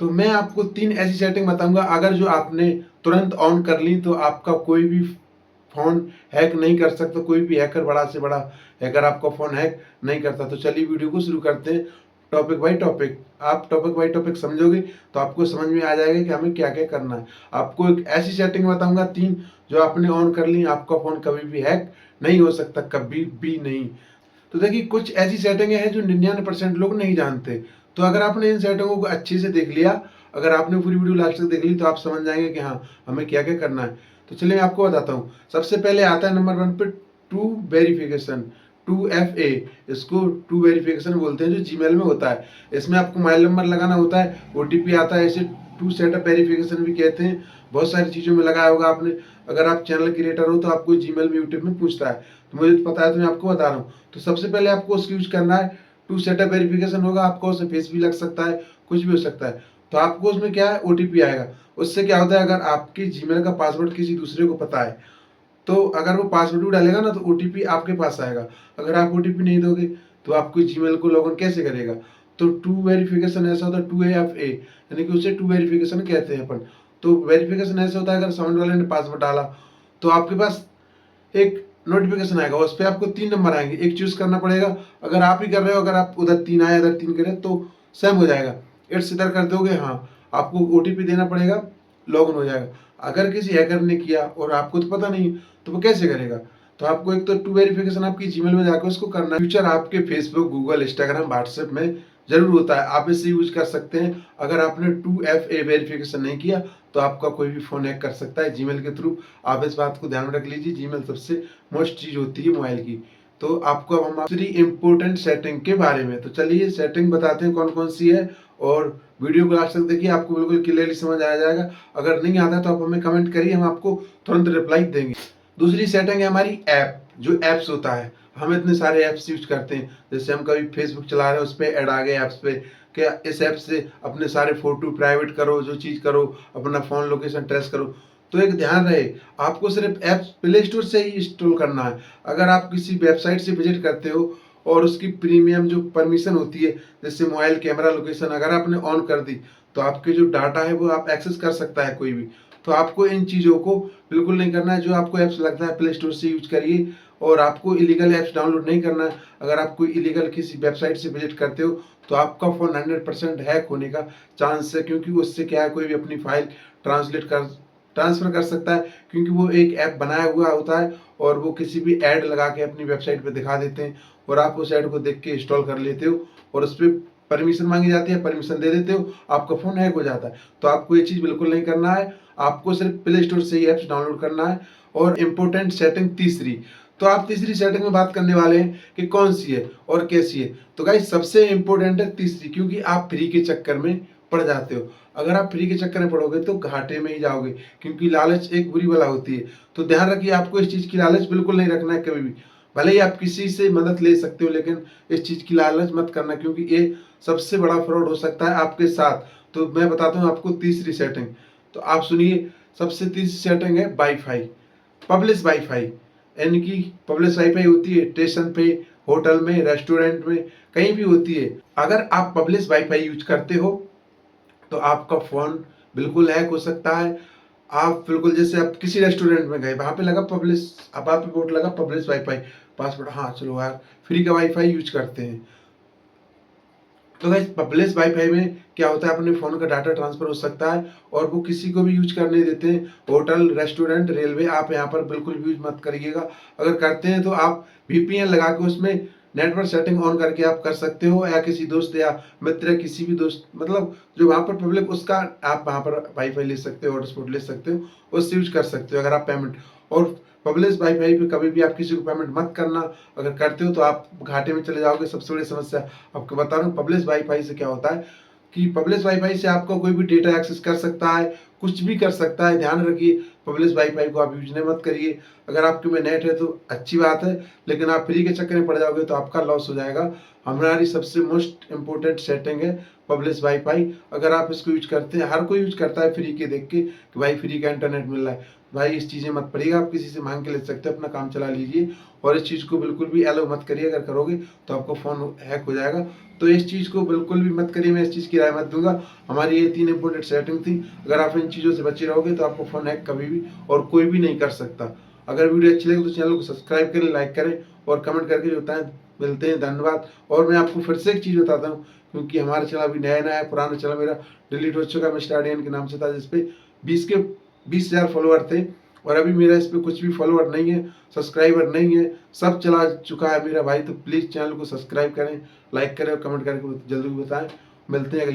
तो मैं आपको 3 ऐसी सेटिंग बताऊँगा, अगर जो आपने तुरंत ऑन कर ली तो आपका कोई भी फ़ोन हैक नहीं कर सकता, कोई भी हैकर, बड़ा से बड़ा हैकर आपका फ़ोन हैक नहीं करता। तो चलिए वीडियो को शुरू करते हैं टॉपिक बाय टॉपिक। आप टॉपिक बाय टॉपिक समझोगे तो आपको समझ में आ जाएगा कि हमें क्या-क्या करना है। आपको एक ऐसी सेटिंग बताऊँगा 3, जो आपने ऑन कर ली, आपका फ़ोन कभी भी हैक नहीं हो सकता, कभी भी नहीं। तो देखिए, कुछ ऐसी सेटिंगें हैं जो 99% लोग नहीं जानते। तो अगर आपने इन सेटिंगों को अच्छे से देख लिया, अगर आपने पूरी वीडियो लास्ट तक देख ली, तो आप समझ जाएँगे कि हाँ, हमें क्या-क्या करना है। तो चलिए मैं आपको बताता हूँ। सबसे पहले आता है नंबर 1 पे टू वेरिफिकेशन, 2FA, इसको टू वेरिफिकेशन बोलते हैं, जो जीमेल में होता है। इसमें आपको मोबाइल नंबर लगाना होता है, ओटीपी आता है, इसे टू सेटअप वेरिफिकेशन भी कहते हैं। बहुत सारी चीज़ों में लगाया होगा आपने। अगर आप चैनल क्रिएटर हो तो आपको जीमेल में, यूट्यूब में पूछता है। तो मुझे तो पता है, तो मैं आपको बता रहा हूँ। तो सबसे पहले आपको उसको यूज करना है, टू सेटअप वेरिफिकेशन होगा, आपका उससे फेस भी लग सकता है, कुछ भी हो सकता है। तो आपको उसमें क्या है, ओटीपी आएगा। उससे क्या होता है, अगर आपके जीमेल का पासवर्ड किसी दूसरे को पता है, तो अगर वो पासवर्ड भी डालेगा ना, तो ओटीपी आपके पास आएगा। अगर आप ओटीपी नहीं दोगे तो आपको जीमेल को लॉगिन कैसे करेगा। तो टू वेरिफिकेशन ऐसा होता है, 2FA, यानी कि उसे टू वेरिफिकेशन कहते हैं अपन। तो वेरिफिकेशन ऐसा होता है, अगर सामने वाले ने पासवर्ड डाला तो आपके पास एक नोटिफिकेशन आएगा, उस पे आपको 3 नंबर आएंगे, एक चूज करना पड़ेगा। अगर आप ही कर रहे हो, अगर आप उधर 3 आया, इधर 3 करे, तो सेम हो जाएगा। इट्स इधर कर दोगे, हाँ, आपको ओटीपी देना पड़ेगा, लॉगिन हो जाएगा। अगर किसी हैकर ने किया और आपको तो पता नहीं, तो वो कैसे करेगा। तो आपको एक तो टू वेरिफिकेशन आपकी जीमेल में जाकर उसको करना है। फ्यूचर आपके फेसबुक, गूगल, इंस्टाग्राम, व्हाट्सएप में जरूर होता है, आप इसे यूज कर सकते हैं। अगर आपने 2FA वेरिफिकेशन नहीं किया तो आपका कोई भी फोन हैक कर सकता है जीमेल के थ्रू। आप इस बात को ध्यान में रख लीजिए, जीमेल सबसे मोस्ट चीज होती है मोबाइल की। तो आपको अब हम दूसरी इंपॉर्टेंट सेटिंग के बारे में, तो चलिए सेटिंग बताते हैं कौन कौन सी है, और वीडियो को लास्ट तक देखिए, आपको बिल्कुल क्लियरली समझ आ जाएगा। अगर नहीं आता तो आप हमें कमेंट करिए, हम आपको तुरंत रिप्लाई देंगे। दूसरी सेटिंग है हमारी ऐप, जो ऐप्स होता है। हम इतने सारे ऐप्स यूज करते हैं, जैसे हम कभी फेसबुक चला रहे हैं, उस पर ऐड आ गए ऐप्स पे, क्या इस ऐप से अपने सारे फोटो प्राइवेट करो, जो चीज करो, अपना फोन लोकेशन ट्रेस करो। तो एक ध्यान रहे, आपको सिर्फ ऐप्स प्ले स्टोर से ही इंस्टॉल करना है। अगर आप किसी वेबसाइट से विजिट करते हो और उसकी प्रीमियम जो परमिशन होती है, जैसे मोबाइल कैमरा लोकेशन अगर आपने ऑन कर दी, तो आपके जो डाटा है वो आप एक्सेस कर सकता है कोई भी। तो आपको इन चीज़ों को बिल्कुल नहीं करना है। जो आपको ऐप्स लगता है प्ले स्टोर से यूज करिए, और आपको इलीगल ऐप्स डाउनलोड नहीं करना है। अगर आप कोई इलीगल किसी वेबसाइट से विजिट करते हो तो आपका फ़ोन 100% हैक होने का चांस है, क्योंकि उससे क्या है, कोई भी अपनी फाइल ट्रांसफ़र कर सकता है, क्योंकि वो एक ऐप बनाया हुआ होता है, और वो किसी भी ऐड लगा के अपनी वेबसाइट पे दिखा देते हैं, और आप उस ऐड को देख के इंस्टॉल कर लेते हो, और उस पर परमिशन मांगी जाती है, परमिशन दे देते हो, आपका फ़ोन हैक हो जाता है। तो आपको ये चीज़ बिल्कुल नहीं करना है, आपको सिर्फ प्ले स्टोर से ही ऐप्स डाउनलोड करना है। और इम्पोर्टेंट सेटिंग तीसरी, तो आप तीसरी सेटिंग में बात करने वाले हैं कि कौन सी है और कैसी है। तो गाइस, सबसे इम्पोर्टेंट है तीसरी, क्योंकि आप फ्री के चक्कर में पड़ जाते हो। अगर आप फ्री के चक्कर में पड़ोगे तो घाटे में ही जाओगे, क्योंकि लालच एक बुरी बला होती है। तो ध्यान रखिए, आपको इस चीज़ की लालच बिल्कुल नहीं रखना है कभी भी। भले ही आप किसी से मदद ले सकते हो, लेकिन इस चीज़ की लालच मत करना, क्योंकि ये सबसे बड़ा फ्रॉड हो सकता है आपके साथ। तो मैं बताता हूँ आपको तीसरी सेटिंग, तो आप सुनिए। सबसे तीसरी सेटिंग है वाईफाई, पब्लिश वाईफाई। यानी कि पब्लिश वाईफाई होती है स्टेशन पे, होटल में, रेस्टोरेंट में, कहीं भी होती है। अगर आप पब्लिश वाईफाई यूज करते हो तो आपका फ़ोन बिल्कुल हैक हो सकता है। आप बिल्कुल, जैसे आप किसी रेस्टोरेंट में गए, वहाँ पे लगा पब्लिश, अब आप पे बोर्ड लगा पब्लिश वाईफाई, पासवर्ड, हाँ चलो यार, फ्री का वाईफाई यूज करते हैं। तो गाइस, पब्लिश वाईफाई में क्या होता है, अपने फ़ोन का डाटा ट्रांसफ़र हो सकता है, और वो किसी को भी यूज करने देते हैं। होटल, रेस्टोरेंट, रेलवे, आप यहाँ पर बिल्कुल यूज मत करिएगा। अगर करते हैं तो आप वीपीएन लगा के उसमें नेटवर्क सेटिंग ऑन करके आप कर सकते हो, या किसी दोस्त या मित्र या किसी भी दोस्त, मतलब जो वहाँ पर पब्लिक, उसका आप वहाँ पर वाईफाई ले सकते हो, हॉटस्पॉट ले सकते हो, उससे यूज कर सकते हो अगर आप पेमेंट। और पब्लिश वाईफाई पे कभी भी आप किसी को पेमेंट मत करना। अगर करते हो तो आप घाटे में चले जाओगे। सबसे बड़ी समस्या आपको बता रहा हूँ, पब्लिश वाईफाई से क्या होता है कि पब्लिश वाईफाई से आपका कोई भी डेटा एक्सेस कर सकता है, कुछ भी कर सकता है। ध्यान रखिए, पब्लिश वाईफाई को आप यूज नहीं मत करिए। अगर आपके में नेट है तो अच्छी बात है, लेकिन आप फ्री के चक्कर में पड़ जाओगे तो आपका लॉस हो जाएगा। हमारी सबसे मोस्ट इंपॉर्टेंट सेटिंग है पब्लिश वाईफाई। अगर आप इसको यूज करते हैं, हर कोई यूज करता है फ्री के देख के कि भाई फ्री का इंटरनेट मिल रहा है। भाई इस चीज़ें मत पड़िएगा, आप किसी से माँग के ले सकते हो, अपना काम चला लीजिए और इस चीज़ को बिल्कुल भी एलो मत करिए। अगर करोगे तो आपका फ़ोन हैक हो जाएगा। तो इस चीज़ को बिल्कुल भी मत करिए, मैं इस चीज़ की राय मत दूँगा। हमारी ये 3 इम्पोर्टेंट सेटिंग थी। अगर आप इन चीज़ों से बचे रहोगे तो आपको फ़ोन हैक कभी भी और कोई भी नहीं कर सकता। अगर वीडियो अच्छी लगे तो चैनल को सब्सक्राइब करें, लाइक करें और कमेंट करके जो बताएँ। मिलते हैं, धन्यवाद। और मैं आपको फिर से एक चीज़ बताता हूँ, क्योंकि हमारा चैनल अभी नया-नया है, पुराना चैनल मेरा डिलीट हो चुका है, मिस्टर आर्यन के नाम से था, जिस पे 20,000 फॉलोवर थे और अभी मेरा इस पे कुछ भी फॉलोवर नहीं है, सब्सक्राइबर नहीं है, सब चला चुका है मेरा भाई। तो प्लीज़ चैनल को सब्सक्राइब करें, लाइक करें और कमेंट करके जल्दी बताएँ। मिलते हैं अगली